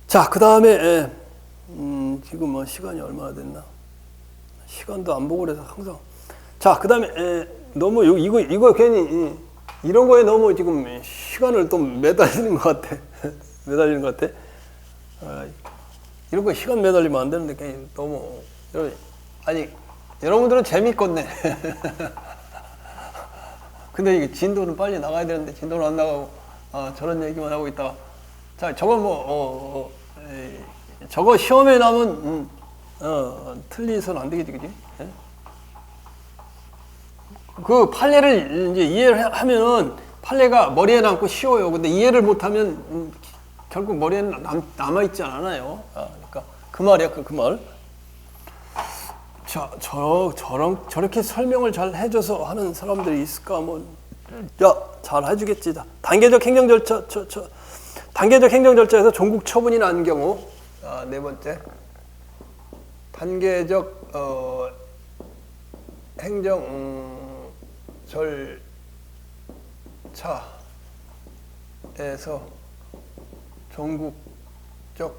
Speaker 1: 자, 그 다음에 지금 시간이 얼마나 됐나? 시간도 안 보고 그래서 항상. 자, 그 다음에 너무 이거 괜히 이런 거에 너무 지금 시간을 또 매달리는 것 같아. 매달리는 것 같아. 이런 거 시간 매달리면 안 되는데 괜히 너무 아니 여러분들은 재밌겠네. 근데 이게 진도는 빨리 나가야 되는데 진도는 안 나가고 저런 얘기만 하고 있다가 자, 저거 저거 시험에 나면 틀리서는 안 되겠지, 그지? 예? 그 판례를 이제 이해를 하면은 판례가 머리에 남고 쉬워요. 근데 이해를 못하면 결국 머리에는 남아있지 않아요. 그러니까 그 말이야, 그 말. 자, 저렇게 설명을 잘 해줘서 하는 사람들이 있을까? 잘 해주겠지. 단계적 행정 절차에서 종국 처분이 난 경우, 네 번째. 단계적 행정 절차에서 종국적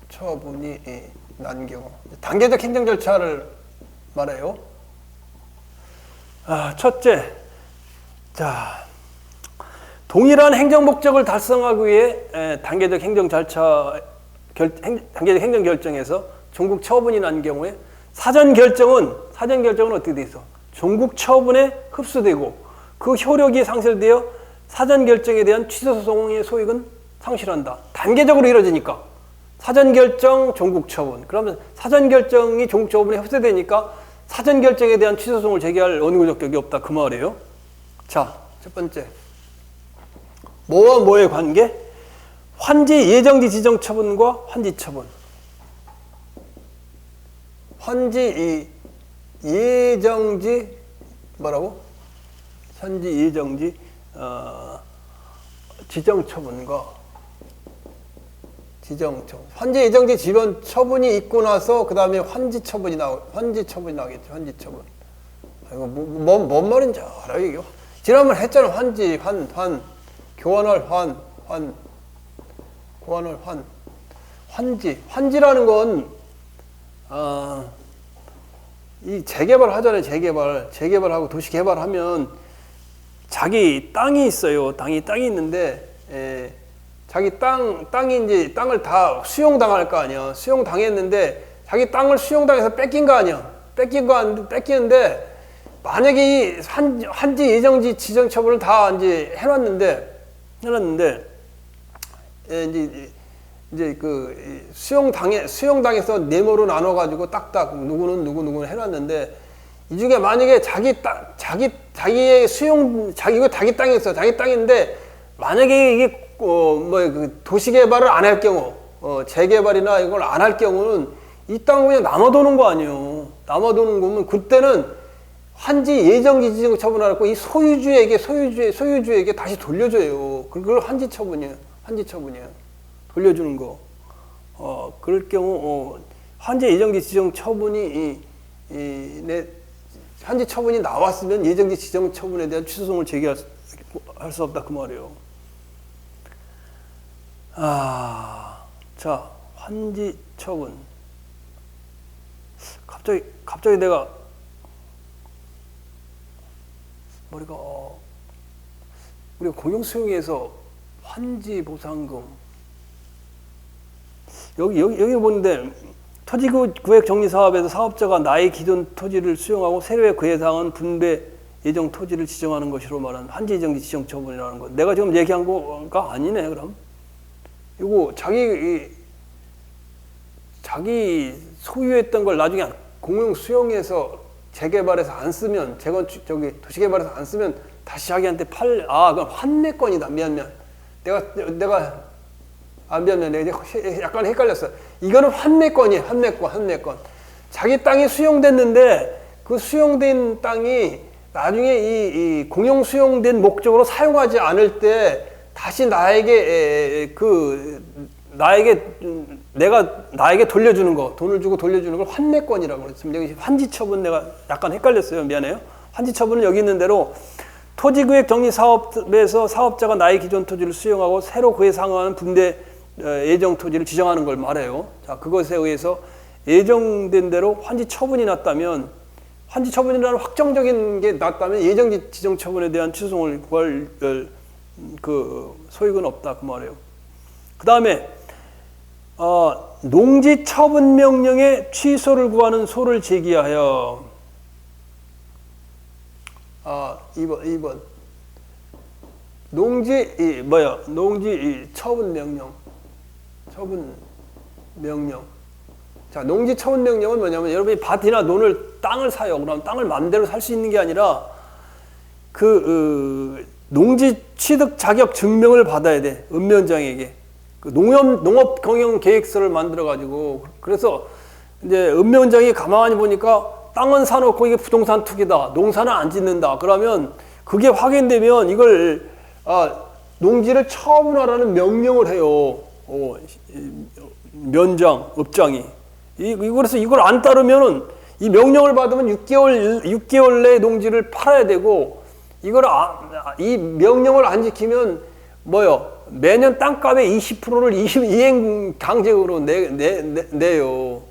Speaker 1: 처분이 난 경우, 단계적 행정 절차를 말해요. 첫째, 자, 동일한 행정 목적을 달성하기 위해 단계적 행정 절차, 단계적 행정 결정에서 종국 처분이 난 경우에 사전 결정은 어떻게 돼 있어? 종국 처분에 흡수되고 그 효력이 상실되어 사전 결정에 대한 취소 소송의 소익은 상실한다. 단계적으로 이루어지니까 사전 결정, 종국 처분. 그러면 사전 결정이 종국 처분에 흡수되니까 사전 결정에 대한 취소 소송을 제기할 원고 적격이 없다, 그 말이에요. 자, 첫 번째, 뭐와 뭐의 관계? 환지 예정지 지정 처분과 환지 처분. 환지 예정지 뭐라고? 현지 예정지 지정 처분과 지정 처분. 환지 예정지 지정 처분이 있고 나서 그 다음에 환지 처분이 나오겠죠. 환지 처분. 이거 뭔 말인지 알아 이게. 지난번에 했잖아. 환지, 교환할 교환할 환지라는 건 이 재개발 하잖아요. 재개발하고 도시 개발하면 자기 땅이 있어요. 땅이 있는데 자기 땅이 이제 땅을 다 수용당할 거 아니야. 수용당했는데 자기 땅을 수용당해서 뺏긴 거 아니야. 뺏기는데 만약에 이 환지 예정지 지정 처분을 다 이제 해놨는데 이제 그 수용당해서 네모로 나눠가지고 딱딱 누구는 해놨는데 이 중에 만약에 자기의 이거 자기 땅이었어. 자기 땅인데 만약에 이게 그 도시개발을 안 할 경우, 재개발이나 이걸 안 할 경우는 이 땅은 그냥 남아도는 거 아니에요. 남아도는 거면 그때는 환지 예정지 지정 처분하고 이 소유주에게 다시 돌려줘요. 그걸 환지 처분이에요. 돌려주는 거. 그럴 경우 환지 예정지 지정 처분이 환지 처분이 나왔으면 예정지 지정 처분에 대한 취소송을 제기할 수 없다 그 말이에요. 자, 환지 처분. 갑자기 내가 머리가 우리가 공영수용에서 환지 보상금 여기 보는데 토지구획 정리 사업에서 사업자가 나의 기존 토지를 수용하고 새로의 그 예상은 분배 예정 토지를 지정하는 것으로 말하는 환지 예정지 지정 처분이라는 거. 내가 지금 얘기한 거가 아니네. 그럼 이거 자기 소유했던 걸 나중에 공용 수용해서 재개발해서 안 쓰면 도시개발해서 안 쓰면 다시 자기한테 그건 환매권이다. 미안. 내가 약간 헷갈렸어. 이거는 환매권이에요. 환매권. 자기 땅이 수용됐는데 그 수용된 땅이 나중에 이 공용 수용된 목적으로 사용하지 않을 때 다시 나에게 돌려주는 거, 돈을 주고 돌려주는 걸 환매권이라고 그랬습니다. 여기 환지 처분 내가 약간 헷갈렸어요. 미안해요. 환지 처분은 여기 있는 대로 토지구획 정리 사업에서 사업자가 나의 기존 토지를 수용하고 새로 그에 상응하는 분배 예정 토지를 지정하는 걸 말해요. 자, 그것에 의해서 예정된 대로 환지 처분이 났다면, 환지 처분이라는 확정적인 게 났다면 예정지 지정 처분에 대한 취소송을 구할 소익은 없다 그 말이에요. 그 다음에 농지 처분 명령의 취소를 구하는 소를 제기하여 2번 농지 처분 명령. 자, 농지 처분 명령은 뭐냐면 여러분이 밭이나 땅을 사요. 그럼 땅을 마음대로 살 수 있는 게 아니라 농지 취득 자격 증명을 받아야 돼. 읍면장에게. 농업 경영 계획서를 만들어 가지고, 그래서 이제 읍면장이 가만히 보니까 땅은 사놓고 이게 부동산 투기다. 농사는 안 짓는다. 그러면 그게 확인되면 이걸 농지를 처분하라는 명령을 해요. 읍장이. 그래서 이걸 안 따르면은 이 명령을 받으면 6개월 내에 농지를 팔아야 되고, 이 명령을 안 지키면 매년 땅값의 20%를 이행 강제로 내요.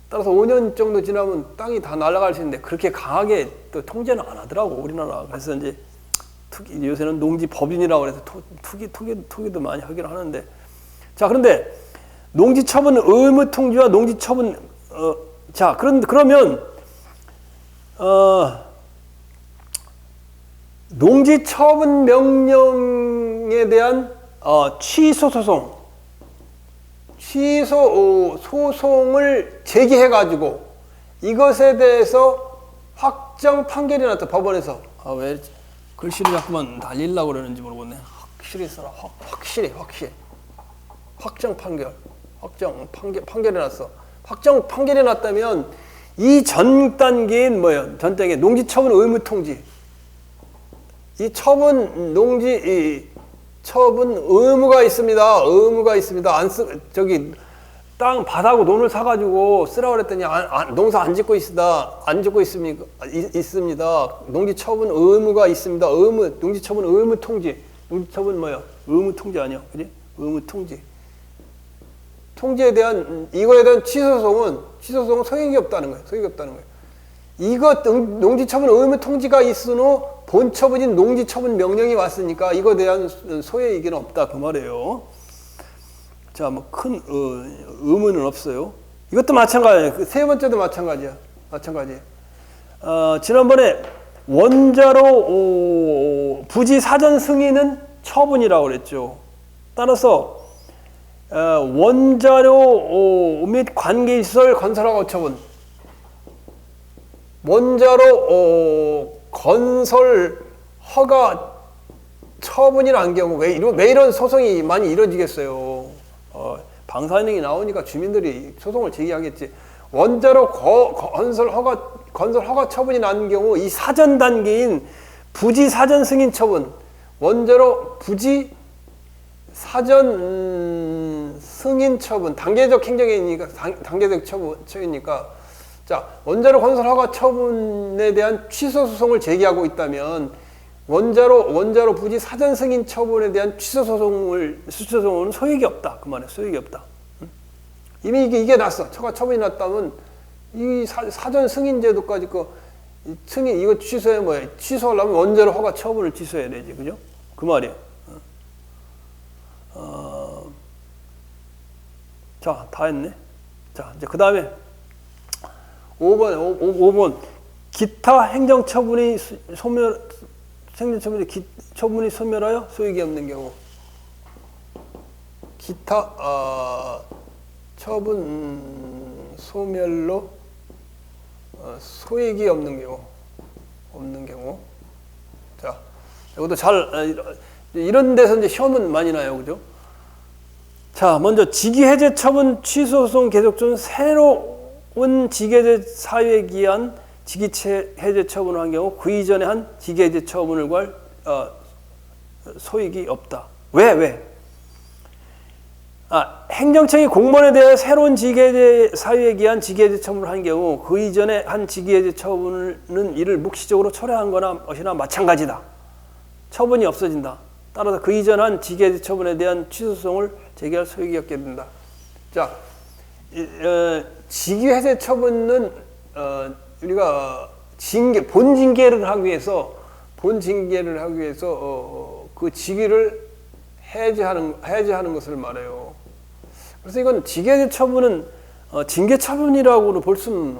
Speaker 1: 따라서 5년 정도 지나면 땅이 다 날아갈 수 있는데 그렇게 강하게 또 통제는 안 하더라고 우리나라. 그래서 이제 요새는 농지 법인이라고 해서 투기도 많이 하긴 하는데. 자, 그런데 농지 처분 의무 통지와 농지 처분 그러면 농지 처분 명령에 대한 취소 소송을 제기해가지고 이것에 대해서 확정 판결이 났다. 법원에서. 왜 글씨를 자꾸만 날리려고 그러는지 모르겠네. 확실히 써라. 확실히. 확정 판결이 났어. 확정 판결이 났다면 이 전 단계인 전 단계 농지 처분 의무 통지. 이 처분 의무가 있습니다. 땅 바다하고 논을 사가지고 쓰라고 그랬더니 농사 안 짓고 있습니다. 농지처분 의무가 있습니다. 농지처분 의무 통지. 농지처분 뭐야? 의무 통지 아니야, 그지? 의무 통지. 통지에 대한 이거에 대한 취소소송은 소용이 없다는 거예요. 소용이 없다는 거예요. 이거 농지처분 의무 통지가 있은 후 본처분인 농지처분 명령이 왔으니까 이거에 대한 소의 이견은 없다 그 말이에요. 자, 뭐 큰 의문은 없어요. 이것도 마찬가지예요. 그 세 번째도 마찬가지야. 지난번에 원자로 부지 사전 승인은 처분이라고 그랬죠. 따라서 원자료 및 관계시설 건설하고 처분. 원자로 건설 허가 처분이라는 경우 왜 이런 소송이 많이 이루어지겠어요? 방사능이 나오니까 주민들이 소송을 제기하겠지. 원자로 건설 허가 처분이 나는 경우 이 사전 단계인 부지 사전 승인 처분, 원자로 부지 사전 승인 처분, 단계적 행정이니까 단계적 처분이니까 자, 원자로 건설 허가 처분에 대한 취소 소송을 제기하고 있다면 원자로 부지 사전 승인 처분에 대한 취소 소송은 소용이 없다. 그 말이에요. 소용이 없다. 이미 이게 났어. 처분이 났다면 이 사전 승인 제도까지 승인 이거 취소해 뭐야? 취소하려면 원자로 허가 처분을 취소해야 되지, 그죠? 그 말이에요. 자, 다 했네. 자, 이제 그 다음에 5번 기타 행정처분이 처분이 소멸하여 소익이 없는 경우. 기타 처분 소멸로 소익이 없는 경우. 자, 이것도 이런 데서 이제 시험은 많이 나요, 그죠? 자, 먼저 직위해제 처분 취소소송 계속 중 새로운 직위해제 사유에 기한 직위해제 처분을 한 경우 그 이전에 한 직위해제 처분을 구할 소익이 없다. 왜? 행정청이 공무원에 대해 새로운 직위해제 사유에 기한 직위해제 처분을 한 경우 그 이전에 한 직위해제 처분은 이를 묵시적으로 철회한 것이나 마찬가지다. 처분이 없어진다. 따라서 그 이전 한 직위해제 처분에 대한 취소소송을 제기할 소익이 없게 된다. 자, 직위해제 처분은 우리가 본징계를 하기 위해서 그 직위를 해제하는 것을 말해요. 그래서 이건 직위해제 처분은 징계 처분이라고는 볼 수는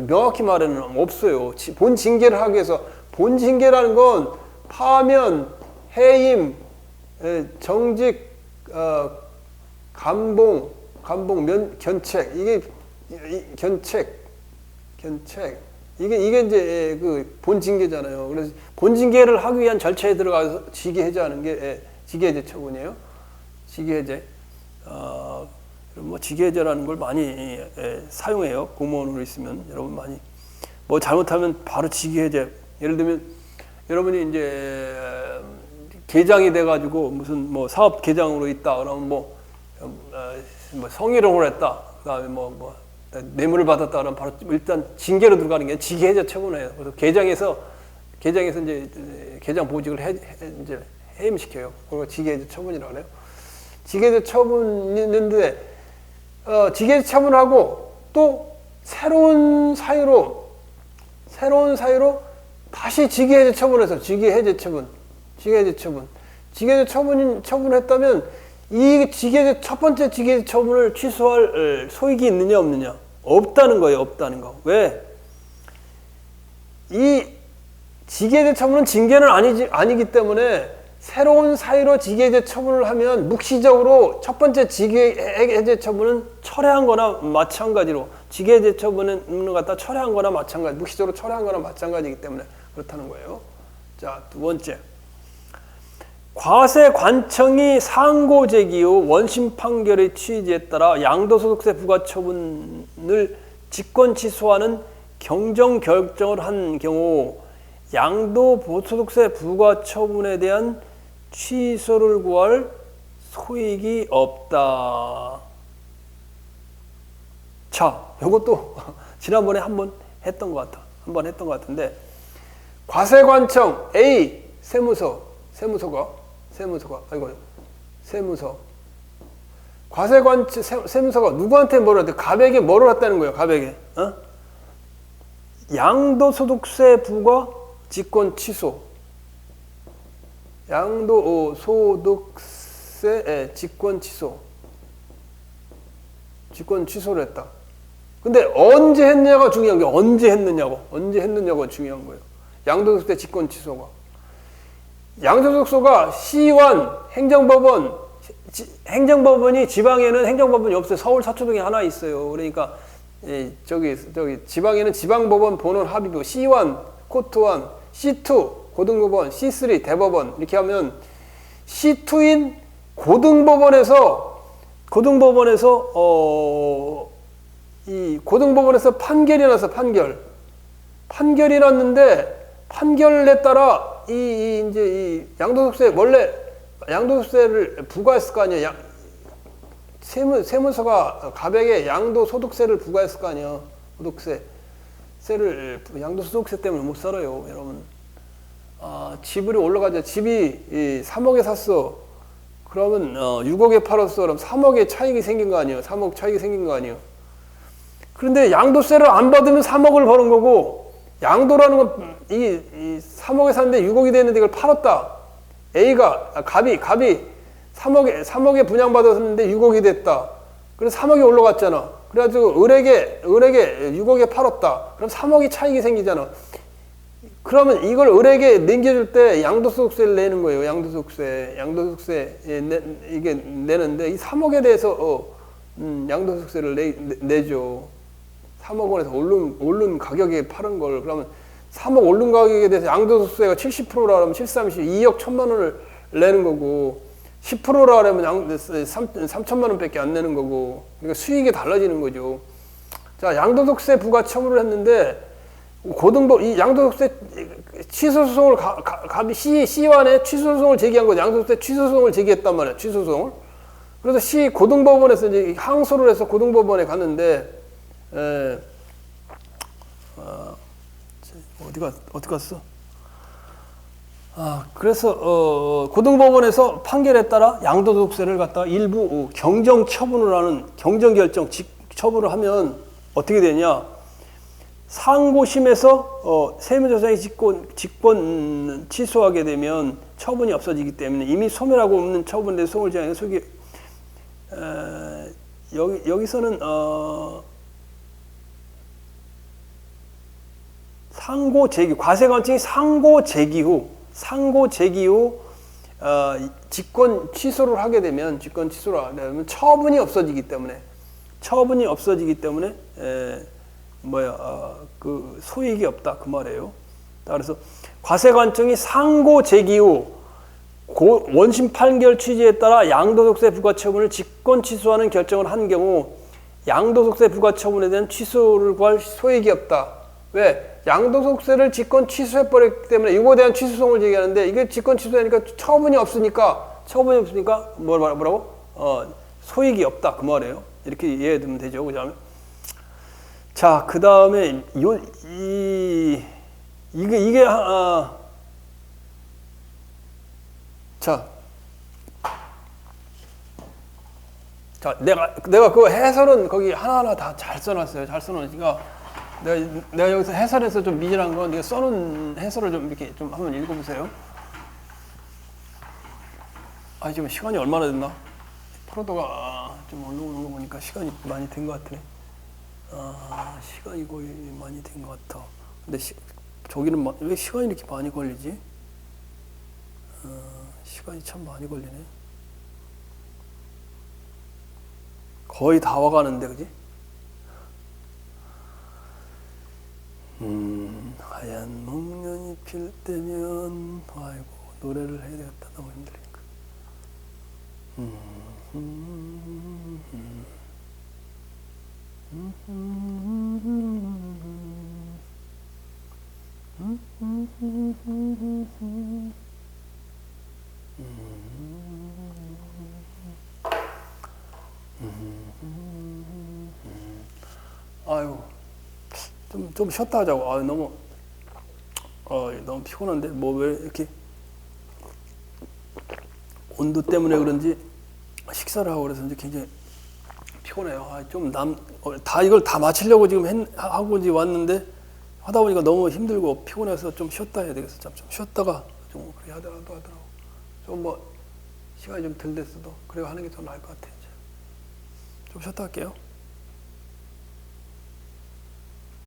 Speaker 1: 명확히 말에는 없어요. 본징계를 하기 위해서 본징계라는 건 파면, 해임, 정직, 감봉, 견책 이게 이게 이제 그 본징계잖아요. 그래서 본징계를 하기 위한 절차에 들어가서 직위해제하는 게 직위해제 처분이에요. 직위해제. 뭐 직위해제라는 걸 많이 사용해요. 공무원으로 있으면 여러분 많이 뭐 잘못하면 바로 직위해제. 예를 들면 여러분이 이제 계장이 돼가지고 무슨 뭐 사업 계장으로 있다 그러면 뭐 성희롱을 했다. 그다음에 뭐 뇌물을 받았다 그러면 바로 일단 징계로 들어가는 게 직위해제 처분이에요. 그래서 계장에서 이제 계장 보직을 이제 해임시켜요. 그리고 직위해제 처분이라고 해요. 직위해제 처분이 있는데 직위해제 처분하고 또 새로운 사유로 다시 직위해제 처분해서 직위해제 처분했다면 이 첫 번째 직위해제 처분을 취소할 소익이 있느냐 없느냐? 없다는 거예요. 없다는 거. 왜? 이 직위해제 처분은 징계는 아니기 때문에 새로운 사유로 직위해제 처분을 하면 묵시적으로 첫 번째 직위해제 처분은 철회한 거나 마찬가지로 직위해제 처분을 갖다 철회한 거나 마찬가지, 묵시적으로 철회한 거나 마찬가지이기 때문에 그렇다는 거예요. 자, 두 번째. 과세관청이 상고 제기 후 원심 판결의 취지에 따라 양도소득세 부과처분을 직권 취소하는 경정결정을 한 경우 양도소득세 부과처분에 대한 취소를 구할 소익이 없다. 자, 이것도 지난번에 한번 했던 것 같아. 한번 했던 것 같은데, 과세관청 A 세무서가 세무서가 누구한테 뭐를 했대? 갑에게 뭐를 했다는 거예요? 갑에게 양도소득세 부과 직권 취소. 양도소득세 직권 취소를 했다. 근데 언제 했냐가 중요한 게 언제 했느냐가 중요한 거예요. 양도소득세 직권 취소가. 양도소득세가 시의원, 행정법원이 지방에는 행정법원이 없어요. 서울 서초동에 하나 있어요. 그러니까 저기 지방에는 지방법원 본원 합의부, C1 코트원, C2 고등법원, C3 대법원 이렇게 하면 C2인 고등법원에서 판결이 났어. 판결이 났는데 판결에 따라 이 양도소득세 원래 양도소득세를 부과했을 거 아니야. 세무서가 갑에게 양도소득세를 부과했을 거 아니야. 양도소득세 때문에 못 살아요, 여러분. 지불이 올라가죠. 집이 3억에 샀어. 그러면 6억에 팔았어. 그럼 3억의 차익이 생긴 거 아니에요. 3억 차익이 생긴 거 아니에요. 그런데 양도세를 안 받으면 3억을 버는 거고, 양도라는 건 이 3억에 샀는데 6억이 됐는데 이걸 팔았다. 갑이 3억에 분양받았는데 6억이 됐다. 그래서 3억이 올라갔잖아. 그래가지고 을에게 6억에 팔았다. 그럼 3억이 차익이 생기잖아. 그러면 이걸 을에게 남겨줄 때 양도소득세를 내는 거예요. 양도소득세 이게 내는데 이 3억에 대해서 양도소득세를 내죠. 3억 원에서 오른 가격에 파는 걸. 그러면 3억 오른 가격에 대해서 양도소득세가 70%라 하면 2억 1천만 원을 내는 거고, 10%라 하면 3천만 원밖에 안 내는 거고, 그러니까 수익이 달라지는 거죠. 자, 양도소득세 부과 처분을 했는데 이 양도소득세 취소소송을 갑이 C완에 취소소송을 제기한 거죠. 양도소득세 취소소송을 제기했단 말이야. 취소소송을. 그래서 고등법원에서 이제 항소를 해서 고등법원에 갔는데 어디 갔어? 그래서 고등법원에서 판결에 따라 양도소득세를 갖다가 일부 경정처분을 하는 경정결정 처분을 하면 어떻게 되냐? 상고심에서 세무조사의 직권 취소하게 되면 처분이 없어지기 때문에 이미 소멸하고 없는 처분에 대해 소송을 제기하는 속이 여기서는 상고 제기, 과세관청이 상고 제기 후 직권 취소를 하게 되면 처분이 없어지기 때문에 그 소익이 없다 그 말이에요. 그래서 과세관청이 상고 제기 후 원심 판결 취지에 따라 양도소득세 부과 처분을 직권 취소하는 결정을 한 경우 양도소득세 부과 처분에 대한 취소를 구할 소익이 없다. 왜? 양도소득세를 직권 취소해버렸기 때문에 이거에 대한 취소송을 제기하는데 이게 직권 취소하니까 처분이 없으니까 뭐라고? 소익이 없다 그 말이에요. 이렇게 이해해 두면 되죠. 그죠? 자, 그 다음에 자, 내가 그 해설은 거기 하나하나 다 잘 써놨어요. 잘 써놓으니까 내가 여기서 해설에서 좀 미진한 건 내가 써놓은 해설을 좀 이렇게 좀 한번 읽어보세요. 지금 시간이 얼마나 됐나? 프로도가 좀 올라오는 거 보니까 시간이 많이 된 것 같네. 시간이 거의 많이 된 것 같아. 근데 저기는 왜 시간이 이렇게 많이 걸리지? 시간이 참 많이 걸리네. 거의 다 와가는데, 그지? 하얀 목련이 필 때면, 아이고, 노래를 해야 되겠다. 너무 힘드니까. 좀 쉬었다 하자고. 너무 피곤한데 뭐 왜 이렇게 온도 때문에 그런지 식사를 하고 그래서 이제 굉장히 피곤해요. 다 이걸 다 마치려고 지금 하고 이제 왔는데 하다 보니까 너무 힘들고 피곤해서 좀 쉬었다 해야 되겠어. 좀 쉬었다가 좀 그렇게 하더라고. 좀 뭐 시간이 좀 덜 됐어도 그래 하는 게 더 나을 것 같아요. 좀 쉬었다 할게요.